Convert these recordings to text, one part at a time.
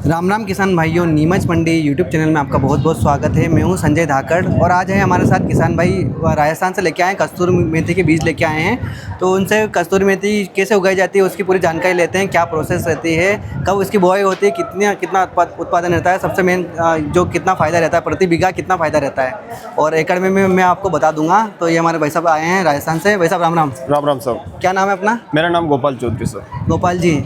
राम राम किसान भाइयों, नीमच मंडी YouTube channel में आपका बहुत बहुत स्वागत है। मैं हूं संजय धाकड़ और आज है हमारे साथ किसान भाई राजस्थान से लेके आए हैं, कस्तूरी मेथी के बीज लेके आए हैं। तो उनसे कस्तूरी मेथी कैसे उगाई जाती है उसकी पूरी जानकारी लेते हैं, क्या प्रोसेस रहती है, कब उसकी बुआई होती है, कितना उत्पादन रहता है, सबसे मेन जो कितना फ़ायदा रहता है, प्रति बीघा कितना फ़ायदा रहता है और एकड़ में मैं आपको बता दूंगा। तो ये हमारे भाई साहब आए हैं राजस्थान से। भाई साहब राम राम। राम राम साहब। क्या नाम है अपना? मेरा नाम गोपाल चौधरी सर। गोपाल जी,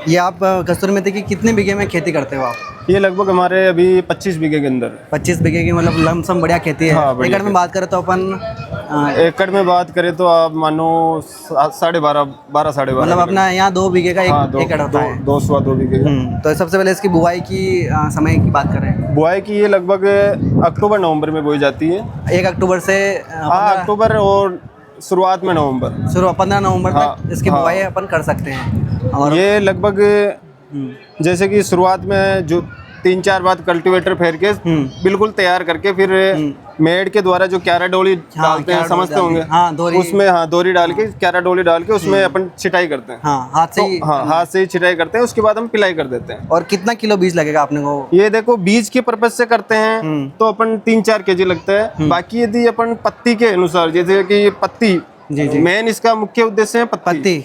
ये आप कस्तूरी मेथी की कितने बीघे में खेती करते हो आप? ये लगभग हमारे अभी 25 बीघे के अंदर। 25 बीघे की मतलब लमसम बढ़िया खेती है। हाँ, एकड़ में बात करें तो अपन एकड़ में बात करें तो आप मानो 12.5 साढ़े 12 मतलब अपना यहाँ 2 बीघे का हाँ, एकड़ होता है। 2 बीघे का। तो सबसे पहले इसकी बुआई की समय की बात करें। बुआई की ये लगभग अक्टूबर नवंबर में बोई जाती है। 1 अक्टूबर से हाँ, अक्टूबर और शुरुआत में नवंबर, शुरू 15 नवंबर हाँ, तक इसकी बुआई अपन कर सकते हैं। और ये लगभग जैसे कि शुरुआत में जो 3-4 बार कल्टीवेटर फेर के बिल्कुल तैयार करके फिर मेड़ के द्वारा जो क्यारा डोली डालते हैं, समझते होंगे। हाँ, दोरी। उसमें हाँ दोरी डाल के क्यारा डोली डाल के उसमें अपन छिटाई करते हैं। हाँ, हाथ से ही। हाँ, हाथ से ही छिटाई करते हैं, उसके बाद हम पिलाई कर देते हैं। और कितना किलो बीज लगेगा आपने को? ये देखो, बीज के पर्पज से करते हैं तो अपन 3-4 केजी लगता है। बाकी यदि अपन पत्ती के अनुसार, जैसे कि पत्ती जी। मेन इसका मुख्य उद्देश्य है पत्ती।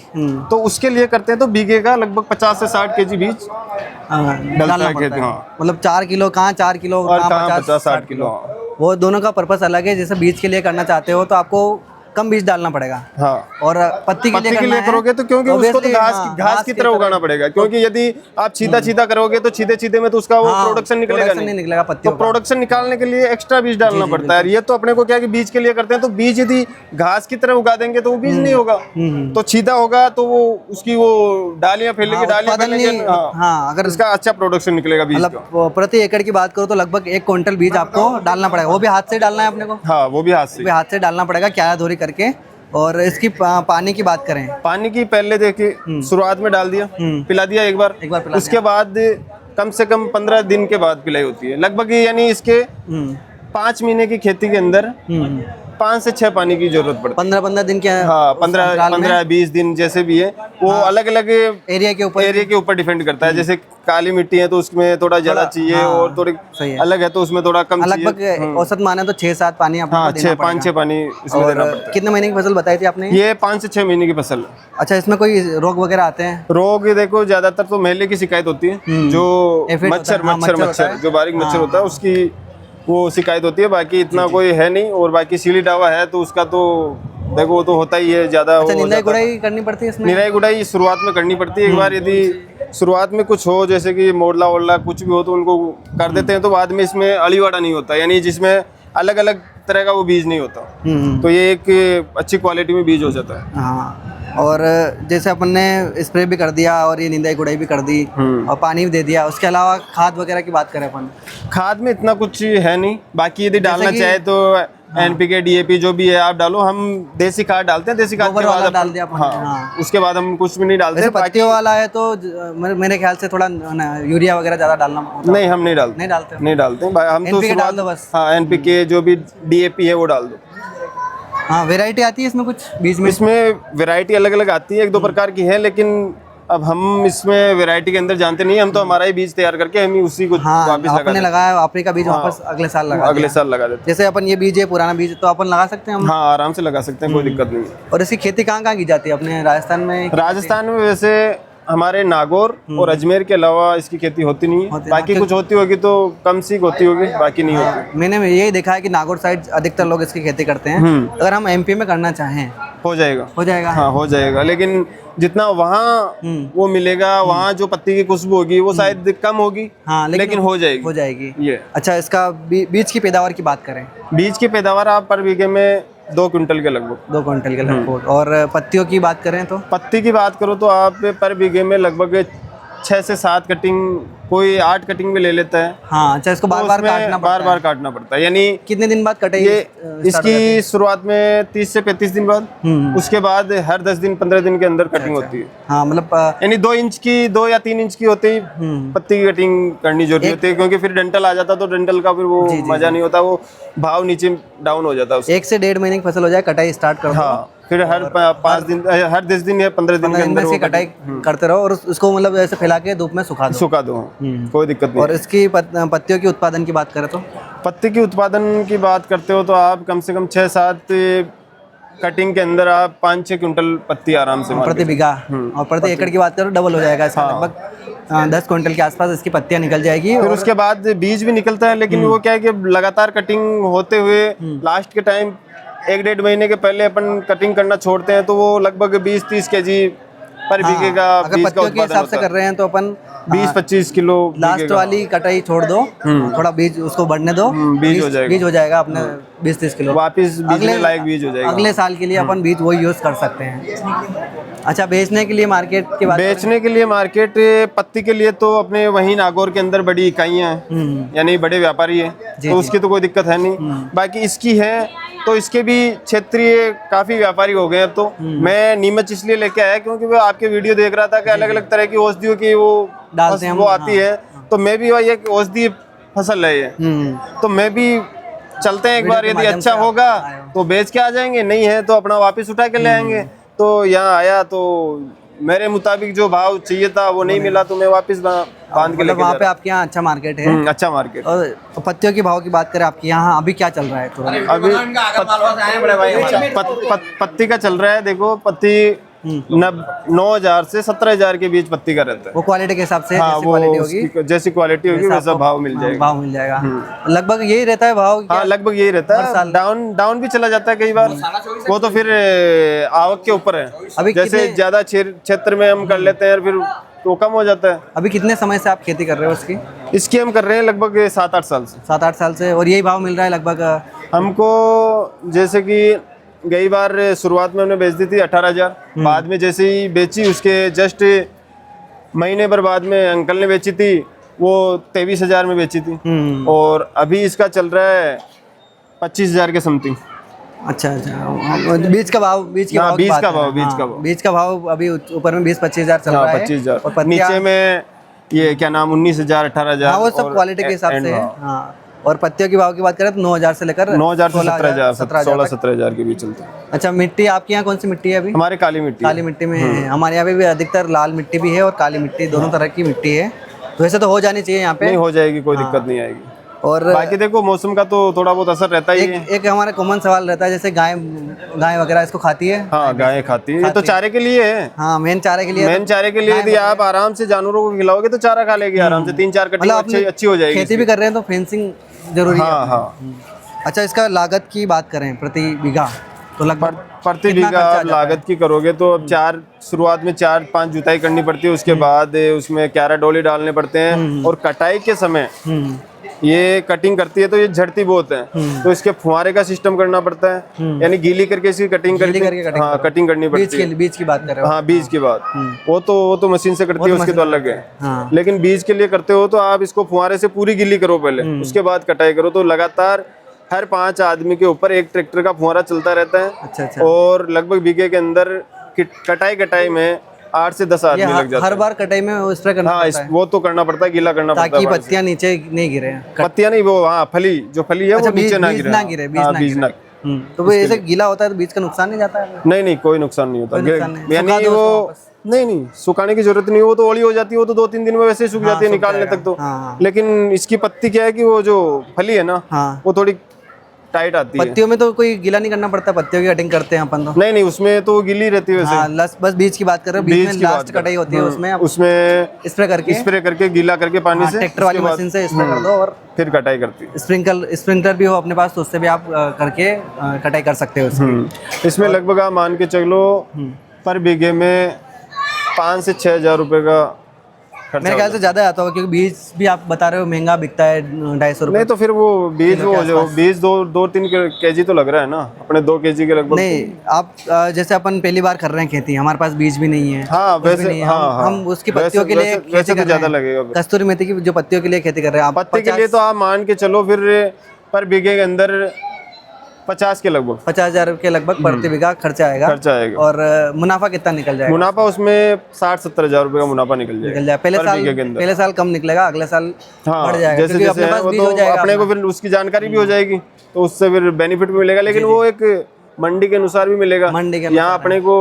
तो उसके लिए करते हैं तो बीघे का लगभग 50 से 60 केजी बीज डालना है पड़ता है। हाँ। मतलब 4 किलो कहाँ, 4 किलो और कहाँ, कहाँ 50 50-60 किलो। वो दोनों का पर्पस अलग है। जैसे बीज के लिए करना चाहते हो तो आपको कम बीज डालना पड़ेगा। हाँ, और पत्ती के लिए करोगे तो क्योंकि उसको तो घास की तरह उगाना पड़ेगा। क्योंकि यदि आप सीधा करोगे तो सीधे में तो उसका वो प्रोडक्शन निकलेगा नहीं। पत्ती तो प्रोडक्शन निकालने के लिए एक्स्ट्रा बीज डालना पड़ता है। ये तो अपने को क्या है कि बीज के लिए करते हैं, तो बीज यदि घास की तरह उगा देंगे तो वो बीज नहीं होगा। तो सीधा होगा तो वो उसकी वो डालियां फैलेंगे। हाँ, अगर इसका अच्छा प्रोडक्शन निकलेगा बीज का। प्रति एकड़ की बात करो तो लगभग 1 क्विंटल बीज आपको डालना पड़ेगा। वो भी हाथ से डालना है अपने को? हाँ, वो भी हाथ से डालना पड़ेगा, क्यारा धोरी करके। और इसकी पानी की बात करें, पानी की पहले देखिए शुरुआत में डाल दिया, पिला दिया एक बार पिला उसके बाद कम से कम 15 दिन के बाद पिलाई होती है लगभग। यानी इसके 5 महीने की खेती के अंदर 5 से 6 पानी की जरूरत पड़ती है। 15 दिन के? हाँ, 15-20 दिन जैसे भी है वो अलग अलग एरिया के ऊपर डिपेंड करता है। जैसे काली मिट्टी है तो उसमें थोड़ा ज्यादा चाहिए, और थोड़ी अलग है तो उसमें थोड़ा कम चाहिए। लगभग औसत माने तो 6-7 पानी आपको देना पड़ेगा। 5-6 पानी इसमें देना पड़ता है। कितने महीने की फसल बताई थी आपने? ये 5 से 6 महीने की फसल है। अच्छा, इसमें कोई रोग वगैरह आते हैं? रोग देखो ज्यादातर तो मैले की शिकायत होती है, जो मच्छर जो बारीक मच्छर होता है उसकी वो शिकायत होती है। बाकी इतना कोई है नहीं। और बाकी सीली डावा है तो उसका तो देखो वो तो होता ही है ज्यादा। अच्छा, निराई गुड़ाई करनी पड़ती है इसमें? निराई गुड़ाई शुरुआत में करनी पड़ती है। एक बार यदि शुरुआत में कुछ हो, जैसे कि मोड़ला वोड़ला कुछ भी हो, तो उनको कर देते हैं। तो बाद में इसमें अलीवाड़ा नहीं होता, यानी जिसमें अलग अलग तरह का वो बीज नहीं होता। तो ये एक अच्छी क्वालिटी में बीज हो जाता है। हाँ, और जैसे अपन ने स्प्रे भी कर दिया और ये निंदाई गुड़ाई भी कर दी और पानी भी दे दिया, उसके अलावा खाद वगैरह की बात करें अपन? खाद में इतना कुछ है नहीं। बाकी यदि डालना चाहे तो NPK DAP जो भी है आप डालो। हम देसी खाद डालते हैं, देसी खाद के बाद डाल दिया अपन। हाँ, उसके बाद हम कुछ भी नहीं डालते। पत्तियों वाला है तो मेरे ख्याल से थोड़ा यूरिया वगैरह ज्यादा डालना नहीं, हम नहीं डालते हम तो डाल दो बस। हाँ, NPK जो भी DAP है वो डाल दो। हाँ, वैरायटी आती है इसमें कुछ बीज में? इसमें वैरायटी अलग अलग आती है, 1-2 प्रकार की है, लेकिन अब हम इसमें वैरायटी के अंदर जानते नहीं। हम तो हमारा ही बीज तैयार करके हम ही उसी को वापस आपने लगाया, आपने का बीज वापस अगले साल लगा देते। जैसे अपन ये बीज है पुराना बीज तो अपन लगा सकते हैं हम? हाँ, आराम से लगा सकते हैं, कोई दिक्कत नहीं। और इसकी खेती कहाँ की जाती है अपने राजस्थान में? राजस्थान में वैसे हमारे नागौर और अजमेर के अलावा इसकी खेती होती नहीं है। बाकी कुछ होती होगी तो कम सीख होती होगी, बाकी नहीं होती। मैंने यही देखा है कि नागौर साइड अधिकतर लोग इसकी खेती करते हैं। अगर हम MP में करना चाहें हो जाएगा। हाँ, हो जाएगा, लेकिन जितना वहाँ वो मिलेगा, वहाँ जो पत्ती की खुशबू होगी वो शायद कम होगी। हाँ, लेकिन हो जाएगी ये। अच्छा, इसका बीज की पैदावार की बात करें? बीज की पैदावार आप पर बीघे में 2 क्विंटल के लगभग। 2 क्विंटल के लगभग। और पत्तियों की बात करें तो? पत्ती की बात करो तो आप पर बीघे में लगभग 6 से 7 कटिंग, कोई 8 कटिंग में ले लेता है। हाँ, अच्छा, इसको बार बार काटना पड़ता है। यानी कितने दिन बाद कटाई? इसकी शुरुआत में 30 से 35 दिन बाद, उसके बाद हर 10 दिन 15 दिन के अंदर कटिंग होती है। हाँ, मतलब यानी 2 या 3 इंच की होती है पत्ती की कटिंग करनी जरूरी होती है, क्योंकि फिर डंठल आ जाता तो डंठल का फिर वो मजा नहीं होता, वो भाव नीचे डाउन हो जाता है। 1 से 1.5 महीने की फसल हो जाए, कटाई स्टार्ट कर दो। हाँ, फिर हर 5 दिन हर 10 दिन या 15 दिन के इनमें अंदर से वो कटाई करते रहो और उसको मतलब ऐसे फैला के धूप में सुखा दो। सुखा दो, कोई दिक्कत नहीं। और इसकी पत्तियों की उत्पादन की बात करें तो पत्ती की उत्पादन की बात करते हो तो आप कम से कम 6-7 कटिंग के अंदर आप 5-6 क्विंटल पत्ती आराम से प्रति बीघा, और प्रति एकड़ की बात करो डबल हो जाएगा इसका, लगभग 10 क्विंटल के आसपास इसकी पत्तियां निकल जाएगी। फिर और उसके बाद बीज भी निकलता है, लेकिन वो क्या है कि लगातार कटिंग होते हुए लास्ट के टाइम 1-1.5 महीने के पहले अपन कटिंग करना छोड़ते हैं तो वो लगभग 20-30 केजी पर बीघे का अगर बीज का पत्तियों के उत्पादन हिसाब से होता कर रहे हैं तो अपन है। 20-25 किलो लास्ट वाली कटाई छोड़ दो, थोड़ा बीज उसको बढ़ने दो, बीज हो जाएगा। बीज हो जाएगा अपने 20-30 किलो, वापिस बीजने लायक बीज हो जाएगा। अगले साल के लिए अपन बीज वही यूज कर सकते हैं। अच्छा, बेचने के लिए मार्केट की बात बेचने के लिए मार्केट पत्ती के लिए तो अपने वहीं नागौर के अंदर बड़ी इकाइयां हैं, यानी बड़े व्यापारी हैं, तो उसकी तो कोई दिक्कत है नहीं। बाकी इसकी है तो इसके भी क्षेत्रीय काफी व्यापारी हो गए। अब तो मैं नीमच इसलिए लेके आया क्योंकि वो आपके वीडियो देख रहा था कि अलग अलग तरह की औषधियों की वो डालते हैं, वो आती है, तो मैं भी वही एक औषधि फसल है ये, तो मैं भी चलते हैं एक बार, यदि अच्छा होगा तो बेच के आ जाएंगे, नहीं है तो अपना वापस उठा के ले आएंगे। तो यहाँ आया तो मेरे मुताबिक जो भाव चाहिए था वो नहीं मिला, तो मैं वापस बांध के लेके वहाँ पे आपके यहाँ अच्छा मार्केट है। अच्छा मार्केट। और पत्तियों के भाव की बात करें आपके यहाँ अभी क्या चल रहा है? थोड़ा अभी पत्ती का चल रहा है, देखो पत्ती 9,000 से 17,000 के बीच पत्ती का रहता है। वो क्वालिटी के हिसाब से हाँ, जैसी क्वालिटी होगी, जैसी क्वालिटी होगी वैसा भाव मिल जाएगा। भाव मिल जाएगा, लगभग यही रहता है भाव? हाँ, लगभग यही रहता है। डाउन भी चला जाता है कई बार, वो तो फिर आवक के ऊपर है। अभी जैसे ज्यादा क्षेत्र में हम कर लेते हैं फिर तो कम हो जाता है। अभी कितने समय से आप खेती कर रहे हो इसकी? इसकी हम कर रहे हैं लगभग 7-8 साल से। 7-8 साल से, और यही भाव मिल रहा है लगभग हमको? जैसे कि गई बार शुरुआत में हमने बेच दी थी 18,000, बाद में जैसे ही बेची उसके जस्ट महीने भर बाद में अंकल ने बेची थी, वो 23,000 में बेची थी, और अभी इसका चल रहा है 25,000 के समथिंग। अच्छा, बीज का भाव, बीज का भाव अभी ऊपर में 20-25 हज़ार चल रहा है, 25,000, और नीचे में ये क्या नाम 19,000 18,000, वो सब क्वालिटी के हिसाब से है। हाँ, और पत्तियों के भाव की बात करें तो 9,000 से लेकर 9,000 से 16-17,000 के बीच चलते हैं। अच्छा, मिट्टी आपके यहाँ कौन सी मिट्टी है अभी? हमारे काली मिट्टी में है। हमारे यहाँ पे भी अधिकतर लाल मिट्टी भी है और काली मिट्टी, दोनों तरह की मिट्टी है, तो वैसे तो हो जानी चाहिए यहाँ पे। नहीं, हो जाएगी, कोई दिक्कत नहीं आएगी। और बाकी देखो मौसम का तो थोड़ा बहुत असर रहता ही है। एक हमारा कॉमन सवाल रहता है, जैसे गाय वगैरह इसको खाती है? हाँ, गाय खाती है, ये तो चारे के लिए है। हाँ, मेन चारे के लिए। यदि आप आराम से जानवरों को खिलाओगे तो चारा खा लेगी आराम से, 3-4 कटिंग अच्छी हो जाएगी। खेती भी कर रहे हैं तो फेंसिंग जरूरी है। हाँ। अच्छा, इसका लागत की बात करें प्रति बीघा तो लगभग प्रति बीघा आप लागत की करोगे तो अब शुरुआत में 4-5 जुताई करनी पड़ती है, उसके बाद उसमें 11 डोली डालने पड़ते हैं, और कटाई के समय ये कटिंग करती है तो ये झड़ती बहुत है, तो इसके फुहारे का सिस्टम करना पड़ता है, यानी गीली करके इसकी कटिंग करके कटिंग करनी पड़ती है। बीज की बात कर रहे हो? हाँ, बीज की बात, वो तो मशीन से करती है, उसके तो अलग है। लेकिन बीज के लिए करते हो तो आप इसको फुहारे से पूरी गीली करो पहले, उसके बाद कटाई करो, तो लगातार हर 5 आदमी के ऊपर एक ट्रैक्टर का फुहारा चलता रहता है। अच्छा। और लगभग बीघे के अंदर कटाई में 8 से 10 आदमी लग जाते हैं। हर बार कटाई में स्प्रे करना पड़ता है? वो तो करना पड़ता है, गीला करना पड़ता है ताकि पत्तियां नीचे नहीं गिरे। पत्तियां नहीं, वो फली है वो नीचे ना गिरे, बीज ना। तो वो ऐसे गीला होता है तो बीज का नुकसान नहीं जाता है? नहीं, कोई नुकसान नहीं होता, यानी वो नहीं सुखाने की जरूरत नहीं, वो तो ओली हो जाती है, वो तो 2-3 दिन में वैसे ही सूख जाती है निकालने तक तो। लेकिन इसकी पत्ती क्या है कि वो जो फली है ना, वो थोड़ी टाइट आती है। पत्तियों में तो कोई गीला नहीं करना पड़ता? पत्तियों की कटिंग करते हैं अपन तो? नहीं, उसमें तो गीली रहती है वैसे। बस बीज की बात कर रहे हो? बीज में लास्ट कटाई होती है, उसमें स्प्रे करके गीला करके पानी से ट्रैक्टर वाली मशीन से स्प्रे कर दो और फिर कटाई करती है। स्प्रिंकलर भी हो अपने पास तो उससे भी आप करके कटाई कर सकते हो। इसमें लगभग आप मान के चलो पर बीघे में 5 से 6 हज़ार रुपए का मेरे ख्याल से ज्यादा आता होगा, क्योंकि बीज भी आप बता रहे हो महंगा बिकता है 250 रुपये। नहीं तो फिर वो बीज 2-3 केजी तो लग रहा है ना, अपने 2 केजी के लगभग। नहीं, आप जैसे अपन पहली बार कर रहे हैं खेती, हमारे पास बीज भी नहीं है। हाँ, वैसे हम उसकी पत्तियों के लिए खेती कर ज्यादा लगेगा। कस्तूरी मेथी की जो पत्तियों के लिए खेती कर रहे हैं, पत्ती के लिए तो आप मान के चलो फिर पर बीघे के अंदर 50 के लगभग 50,000 के लगभग प्रति बीघा खर्चा आएगा। और मुनाफा कितना निकल जाएगा? मुनाफा उसमें 60-70 हज़ार रुपए का मुनाफा निकल जाएगा। पहले साल कम निकलेगा, अगले साल बढ़ जाएगा। जैसे अपने को फिर उसकी जानकारी भी हो जाएगी तो उससे फिर बेनिफिट भी मिलेगा। लेकिन वो एक मंडी के अनुसार भी मिलेगा, मंडी के यहाँ अपने को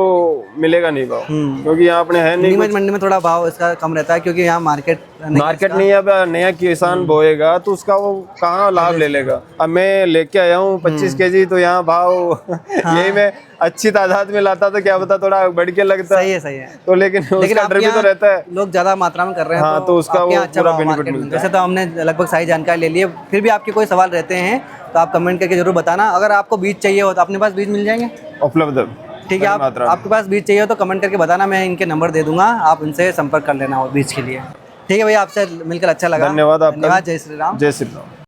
मिलेगा नहीं भाव, क्योंकि यहाँ अपने है नहीं। नीमच मंडी में थोड़ा भाव इसका कम रहता है क्योंकि यहाँ मार्केट नहीं है। अब नया किसान बोएगा तो उसका वो कहाँ लाभ ले लेगा। अब मैं लेके आया हूँ 25 केजी, तो यहाँ भाव यही मैं अच्छी तादाद में लाता तो क्या पता थोड़ा बढ़ के लगता। सही है। तो लेकिन उसका डर भी तो रहता है, लोग ज्यादा मात्रा में कर रहे हैं। हाँ, तो उसका वो अच्छा पूरा भाव बेनिफिट मार्केट में। मिलता है। वैसे तो हमने लगभग सारी जानकारी ले ली है, फिर भी आपके कोई सवाल रहते हैं तो आप कमेंट करके जरूर बताना। अगर आपको बीज चाहिए हो तो अपने पास बीज मिल जाएंगे, उपलब्ध। ठीक है। आपके पास बीज चाहिए हो तो कमेंट करके बताना, मैं इनके नंबर दे दूंगा, आप इनसे संपर्क कर लेना और बीज के लिए। ठीक है भैया, आपसे मिलकर अच्छा लगा। धन्यवाद आपका। धन्यवाद। जय श्री राम। जय श्री राम।